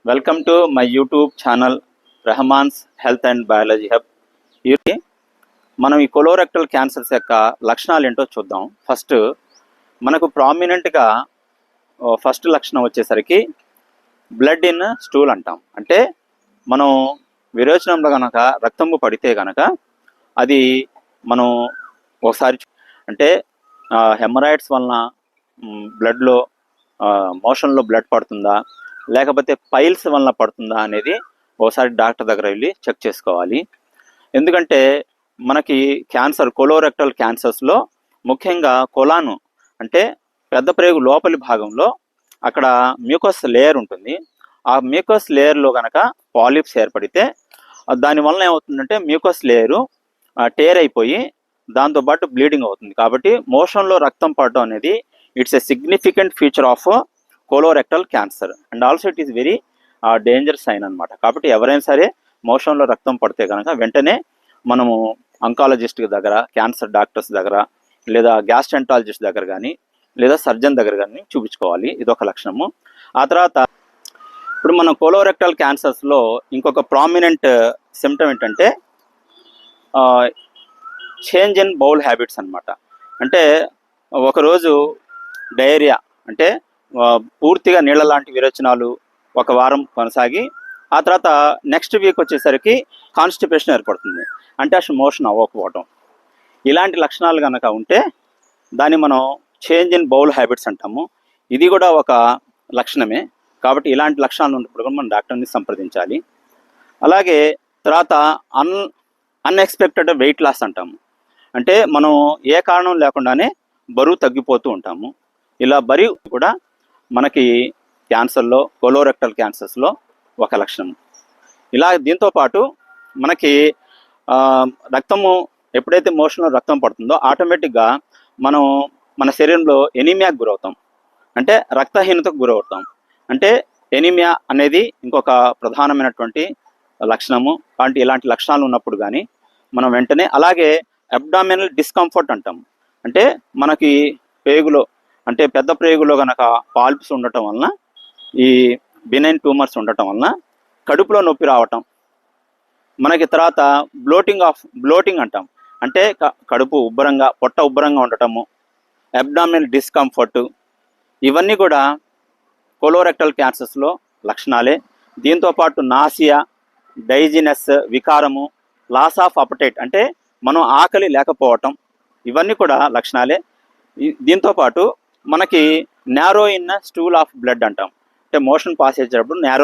Welcome to my YouTube channel Rahman's health and biology hub. ఇది మనం ఈ colorectal cancers యొక్క లక్షణాలు ఏంటో చూద్దాం. ఫస్ట్ మనకు ప్రామినెంట్గా ఫస్ట్ లక్షణం వచ్చేసరికి బ్లడ్ ఇన్ స్టూల్ అంటాం. అంటే మనం విరోచనంలో కనుక రక్తము పడితే కనుక అది మనం ఒకసారి అంటే హెమరాయిడ్స్ వలన బ్లడ్లో మోషన్లో బ్లడ్ పడుతుందా లేకపోతే పైల్స్ వలన పడుతుందా అనేది ఒకసారి డాక్టర్ దగ్గర వెళ్ళి చెక్ చేసుకోవాలి. ఎందుకంటే మనకి క్యాన్సర్ కొలోరెక్టల్ క్యాన్సర్స్లో ముఖ్యంగా కొలాను అంటే పెద్ద ప్రేగు లోపలి భాగంలో అక్కడ మ్యూకస్ లేయర్ ఉంటుంది. ఆ మ్యూకస్ లేయర్లో కనుక పాలిప్స్ ఏర్పడితే దానివల్ల ఏమవుతుందంటే మ్యూకస్ లేయరు టేర్ అయిపోయి దాంతోపాటు బ్లీడింగ్ అవుతుంది. కాబట్టి మోషన్లో రక్తం పడడం అనేది it's a significant feature of colorectal cancer and also it is very danger sign అనమాట. కాబట్టి ఎవరైనా సరే మోషన్లో రక్తం పడితే కనుక వెంటనే మనము అంకాలజిస్ట్ దగ్గర, క్యాన్సర్ డాక్టర్స్ దగ్గర, లేదా గ్యాస్ట్రెంటాలజిస్ట్ దగ్గర కానీ లేదా సర్జన్ దగ్గర కానీ చూపించుకోవాలి. ఇదొక లక్షణము. ఆ తర్వాత ఇప్పుడు మనం కొలోరెక్టల్ క్యాన్సర్స్లో ఇంకొక ప్రామినెంట్ సిమ్టమ్ ఏంటంటే చేంజ్ ఇన్ బౌల్ హ్యాబిట్స్ అనమాట. అంటే ఒకరోజు డయేరియా అంటే పూర్తిగా నీళ్ళ లాంటి విరోచనాలు ఒక వారం కొనసాగి ఆ తర్వాత నెక్స్ట్ వీక్ వచ్చేసరికి కాన్స్టిపేషన్ ఏర్పడుతుంది. అంటే అసలు మోషన్ అవ్వకపోవటం. ఇలాంటి లక్షణాలు కనుక ఉంటే దాన్ని మనం చేంజ్ ఇన్ బౌల్ హ్యాబిట్స్ అంటాము. ఇది కూడా ఒక లక్షణమే. కాబట్టి ఇలాంటి లక్షణాలు ఉన్నప్పుడు కూడా మనం డాక్టర్ని సంప్రదించాలి. అలాగే తర్వాత అన్ఎక్స్పెక్టెడ్ వెయిట్ లాస్ అంటాము. అంటే మనం ఏ కారణం లేకుండానే బరువు తగ్గిపోతూ ఉంటాము. ఇలా బరువు కూడా మనకి క్యాన్సర్లో కొలోరెక్టల్ క్యాన్సర్స్లో ఒక లక్షణం. ఇలా దీంతోపాటు మనకి రక్తము ఎప్పుడైతే మోషన్లో రక్తం పడుతుందో ఆటోమేటిక్గా మనం మన శరీరంలో ఎనీమియాకు గురవుతాం. అంటే రక్తహీనతకు గురవుతాం. అంటే ఎనీమియా అనేది ఇంకొక ప్రధానమైనటువంటి లక్షణము. కాబట్టి ఇలాంటి లక్షణాలు ఉన్నప్పుడు కానీ మనం వెంటనే అలాగే అబ్డామినల్ డిస్కంఫర్ట్ అంటాం. అంటే మనకి పేగులో అంటే పెద్ద ప్రేగులో కనుక పాల్ప్స్ ఉండటం వలన ఈ బినైన్ ట్యూమర్స్ ఉండటం వలన కడుపులో నొప్పి రావటం. మనకి తర్వాత బ్లోటింగ్ అంటాం. అంటే కడుపు ఉబ్బరంగా పొట్ట ఉబ్బరంగా ఉండటము, అబ్డామినల్ డిస్కంఫర్ట్, ఇవన్నీ కూడా కొలోరెక్టల్ క్యాన్సర్స్లో లక్షణాలే. దీంతోపాటు నాసియా, డైజినెస్, వికారము, లాస్ ఆఫ్ అపటైట్ అంటే మనం ఆకలి లేకపోవటం, ఇవన్నీ కూడా లక్షణాలే. దీంతోపాటు మనకి narrow in stool of blood అంటాం. అంటే మోషన్ పాస్ చేసేటప్పుడు నారో